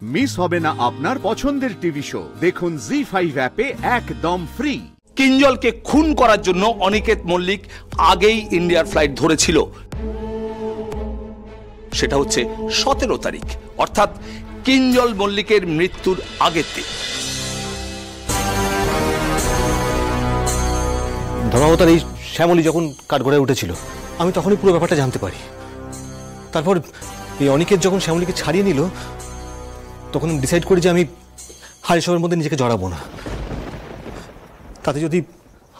Miss হবে না আপনার পছন্দের টিভি শো। দেখুন জি5 অ্যাপে একদম ফ্রি। কিঞ্জলকে খুন করার জন্য অনিকেত মল্লিক আগেই ইন্ডিয়ার ফ্লাইট ধরেছিল। সেটা হচ্ছে 17 তারিখ, অর্থাৎ কিঞ্জল মল্লিকের মৃত্যুর আগের দিন। ধর্মাবতার এই শ্যামলী যখন কাঠগড়ায় উঠেছিল, আমি তখনই পুরো ব্যাপারটা জানতে পারি। তারপর এই অনিকেত যখন শ্যামলীকে ছাড়িয়ে নিল, তখন আমি ডিসাইড করি যে আমি আর এসবের মধ্যে নিজেকে জড়াবো না। তাতে যদি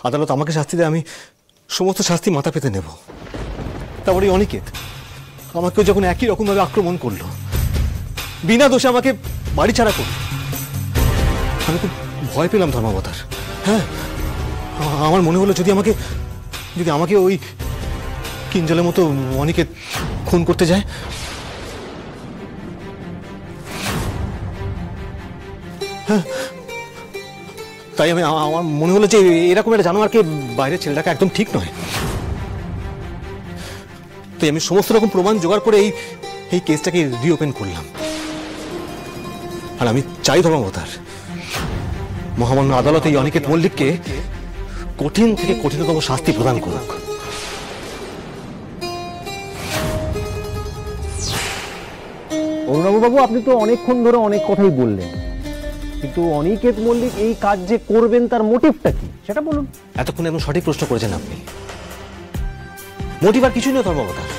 আদালত আমাকে শাস্তি দেয়, আমি সমস্ত শাস্তি মাথা পেতে নেব। তারপরে অনিকেত আমাকেও যখন একই রকমভাবে আক্রমণ করলো, বিনা দোষে আমাকে বাড়ি ছাড়া করল, আমি খুব ভয় পেলাম ধর্মাবতার। হ্যাঁ, আমার মনে হলো যদি আমাকে ওই কিঞ্জলের মতো অনিকেত খুন করতে যায়। হ্যাঁ, তাই আমার মনে হলো যে এরকম একটা জানোয়ারকে বাইরে ছেড়ে রাখা একদম ঠিক নয়। তাই আমি সমস্ত রকম প্রমাণ জোগাড় করে এই কেসটাকে রিওপেন করলাম। আর আমি চাই ধর্মাবতার মহামান্য আদালত এই অনিকেত মল্লিককে কঠিন থেকে কঠিনতম শাস্তি প্রদান করুক। অরুণাবু, আপনি তো অনেকক্ষণ ধরে অনেক কথাই বললেন, কিন্তু অনিকেত মল্লিক এই কাজ যে করবেন তার মোটিভটা কি সেটা বলুন। এতক্ষণ একদম সঠিক প্রশ্ন করেছেন আপনি। মোটিভ আর কিছুই নয় ধর্মাবতার,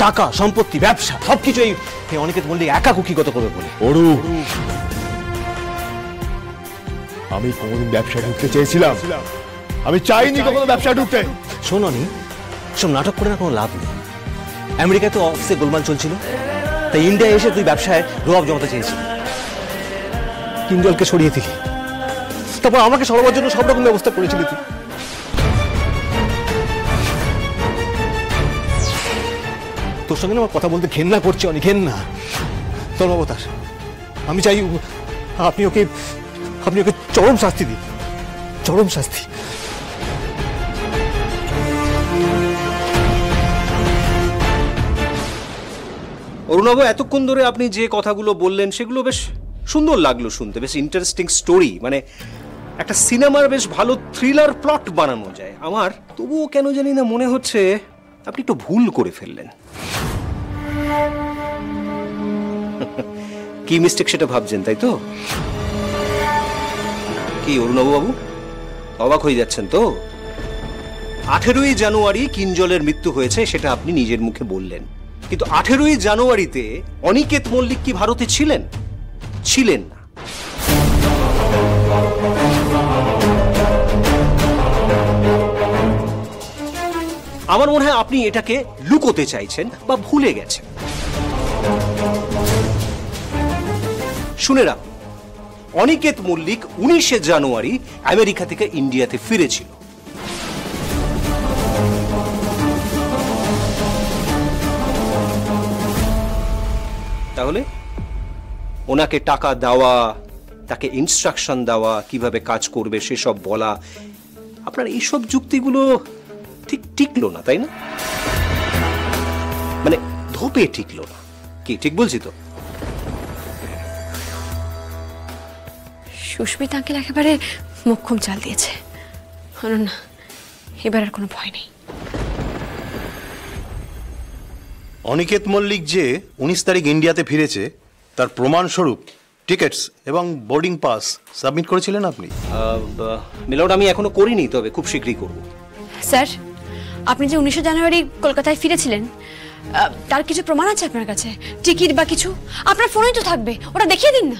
টাকা, সম্পত্তি, ব্যবসা সবকিছু এই অনিকেত মল্লিক একা কুক্ষিগত করবে বলে। আমি কোনোদিন ব্যবসা ঢুকতে চেয়েছিলাম, আমি চাইনি কখনো ব্যবসা ঢুকতে। শোনি, সব নাটক করে না কোনো লাভ নেই। আমেরিকায় তো অফিসে গোলমাল চলছিল, তাই ইন্ডিয়া এসে তুই ব্যবসায় রোয়াব জমাতে চেয়েছিলি, কিঞ্জলকে সরিয়ে দিলি, তারপর আমাকে সরাবার জন্য সব রকম ব্যবস্থা করেছিলি তুই। তোর সঙ্গে আমার কথা বলতে ঘেন্না করছে, অনেক ঘেন্না। ধর্মাবতার, আমি চাই আপনি ওকে চরম শাস্তি দিন, চরম শাস্তি। অরুণাবু, এতক্ষণ ধরে আপনি যে কথাগুলো বললেন সেগুলো বেশ সুন্দর লাগলো শুনতে, বেশ ইন্টারেস্টিং স্টোরি। মানে একটা সিনেমার বেশ ভালো থ্রিলার প্লট বানানো যায়। আমার তবুও কেন জানি না মনে হচ্ছে আপনি একটু ভুল করে ফেললেন। কি মিস্টেক সেটা ভাবছেন, তাই তো? কি অরুণাবু বাবু, অবাক হয়ে যাচ্ছেন তো? 18ই জানুয়ারি কিঞ্জলের মৃত্যু হয়েছে, সেটা আপনি নিজের মুখে বললেন, কিন্তু 18ই জানুয়ারিতে অনিকেত মল্লিক কি ভারতে ছিলেন? ছিলেন না। আমার মনে হয় আপনি এটাকে লুকোতে চাইছেন বা ভুলে গেছেন। শুনে রাখ, অনিকেত মল্লিক 19শে জানুয়ারি আমেরিকা থেকে ইন্ডিয়াতে ফিরেছিল। তাহলে ওনাকে টাকা দেওয়া, তাকে ইনস্ট্রাকশন দেওয়া, কিভাবে কাজ করবে সেসব বলা, আপনার এইসব যুক্তিগুলো ঠিক টিকলো না, তাই না? মানে ধোপে টিকলো না। কি ঠিক বলছি তো? সুস্মিতা আঙ্কেল একেবারে মোক্ষম চাল দিয়েছে। না, এবার আর কোনো ভয় নেই। অনিকেত মল্লিক যে 19 তারিখ ইন্ডিয়াতে ফিরেছে তার প্রমাণস্বরূপ টিকিটস এবং বোর্ডিং পাস সাবমিট করেছিলেন আপনি? মিলর্ড, আমি এখনো করিনি, তবে খুব শীঘ্রই করব। স্যার, আপনি যে 19শে জানুয়ারি কলকাতায় ফিরেছিলেন, তার কিছু প্রমাণ আছে আপনার কাছে? টিকিট বা কিছু? আপনার ফোনেই তো থাকবে, ওটা দেখিয়ে দিন না।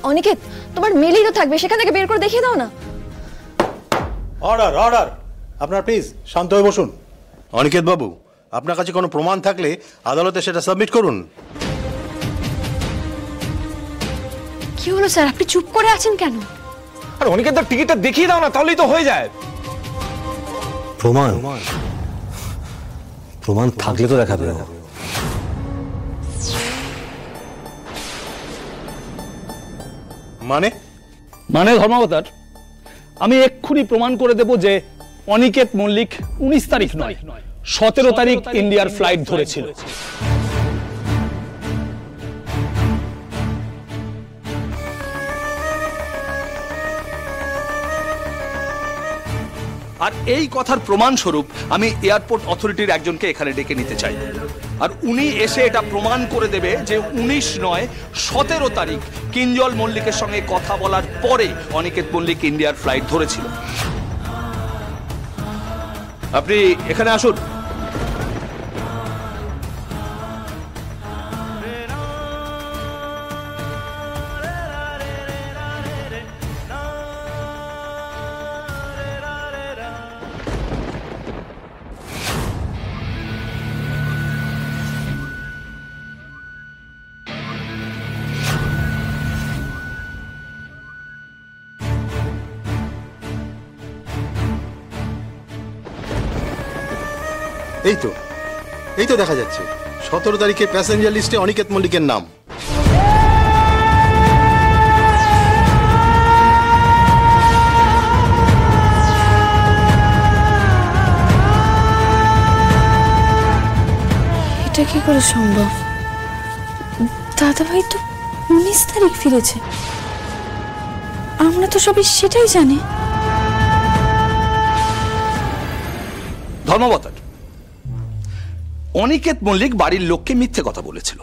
অনিকেত, তোমার মেলেই তো থাকবে, সেখান থেকে বের করে দেখিয়ে দাও না। Order, order. আপনার প্লিজ শান্ত হয়ে বসুন। অনিকেত বাবু, আপনার কাছে কোনো প্রমাণ থাকলে আদালতে সেটা সাবমিট করুন। কি হলো স্যার, আপনি চুপ করে আছেন কেন? আর অনিকেত দার টিকিটটা দেখিয়ে দাও না, তাহলেই তো হয়ে যায়। প্রমাণ থাকলে তো দেখাবে। মানে ধর্মাবতার, আমি এক্ষুনি প্রমাণ করে দেব যে অনিকেত মল্লিক 19 তারিখ নয়, 17 তারিখ ইন্ডিয়ার ফ্লাইট ধরেছিল। আর এই কথার প্রমাণস্বরূপ আমি এয়ারপোর্ট অথরিটির একজনকে এখানে ডেকে নিতে চাই, আর উনি এসে এটা প্রমাণ করে দেবে যে 19 নয় 17 তারিখ কিঞ্জল মল্লিকের সঙ্গে কথা বলার পরে অনিকেত মল্লিক ইন্ডিয়ার ফ্লাইট ধরেছিল। আপনি এখানে আসুন। এই তো দেখা যাচ্ছে 17 তারিখে প্যাসেঞ্জার লিস্টে অনিকেত মল্লিকের নাম। এটা কি করে সম্ভব? দাদাভাই তো 19 তারিখ ফিরেছে, আমরা তো সবাই সেটাই জানি। ধর্মাবতার, অনিকেত মল্লিক বাড়ির লোককে মিথ্যে কথা বলেছিল।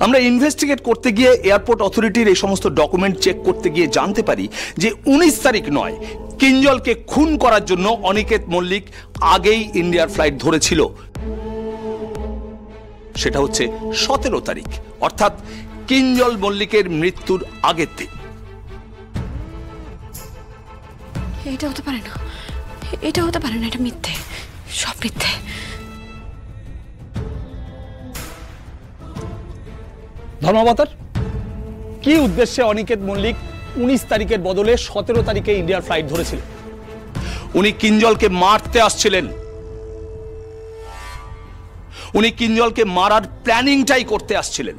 আমরা ইনভেস্টিগেট করতে গিয়ে এয়ারপোর্ট অথরিটির এই সমস্ত ডকুমেন্ট চেক করতে গিয়ে জানতে পারি যে 19 তারিখ নয়, কিঞ্জলকে খুন করার জন্য অনিকেত মল্লিক আগেই ইন্ডিয়ার ফ্লাইট ধরেছিল। সেটা হচ্ছে 17 তারিখ, অর্থাৎ কিঞ্জল মল্লিকের মৃত্যুর আগের দিন। এটা হতে পারে না, এটা হতে পারে না, এটা মিথ্যে, সব মিথ্যে। ধর্মাবতার, কি উদ্দেশ্যে অনিকেত মল্লিক 19 তারিখের বদলে 17 তারিখে ইন্ডিয়ার ফ্লাইট ধরেছিল? উনি কিঞ্জলকে মারতে আসছিলেন, উনি কিঞ্জলকে মারার প্ল্যানিংটাই করতে আসছিলেন।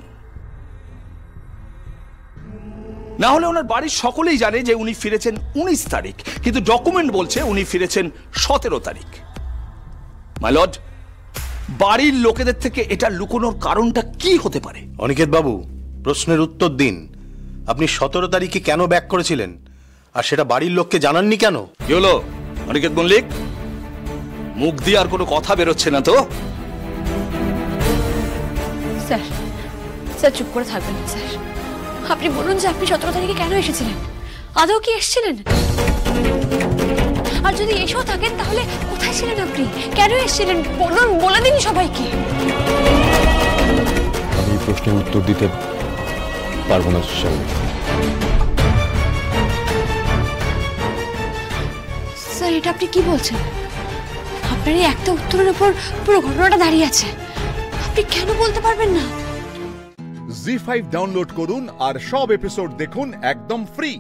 না হলে ওনার বাড়ির সকলেই জানে যে উনি ফিরেছেন 19 তারিখ, কিন্তু ডকুমেন্ট বলছে উনি ফিরেছেন 17 তারিখ। মাই লর্ড, বাড়ির লোকেদের থেকে এটা লুকোনোর কারণটা কি হতে পারে? অনিকেত বাবু, প্রশ্নের উত্তর দিন। আপনি 17 তারিখে কেন ব্যাক করেছিলেন, আর সেটা বাড়ির লোককে জানাননি কেন? কি হলো অনিকেত মল্লিক, মুখ দিয়ে আর কোনো কথা বেরোচ্ছে না তো? স্যার, স্যার চুপ করে থাকবেন স্যার। আপনি বলুন যে আপনি 17 তারিখে কেন এসেছিলেন, আদৌ কি এসেছিলেন? আর যদি এসেও থাকেন তাহলে কোথায় ছিলেন আপনি, কেন এসেছিলেন বলুন, বলে দিন সবাইকে। আমি প্রশ্নের উত্তর দিতে পারবো না শ্যামলী। স্যার, এটা আপনি কি বলছেন? আপনার এই একটা উত্তরের উপর পুরো ঘটনাটা দাঁড়িয়ে আছে, আপনি কেন বলতে পারবেন না? জি5 ডাউনলোড করুন আর সব এপিসোড দেখুন একদম ফ্রি।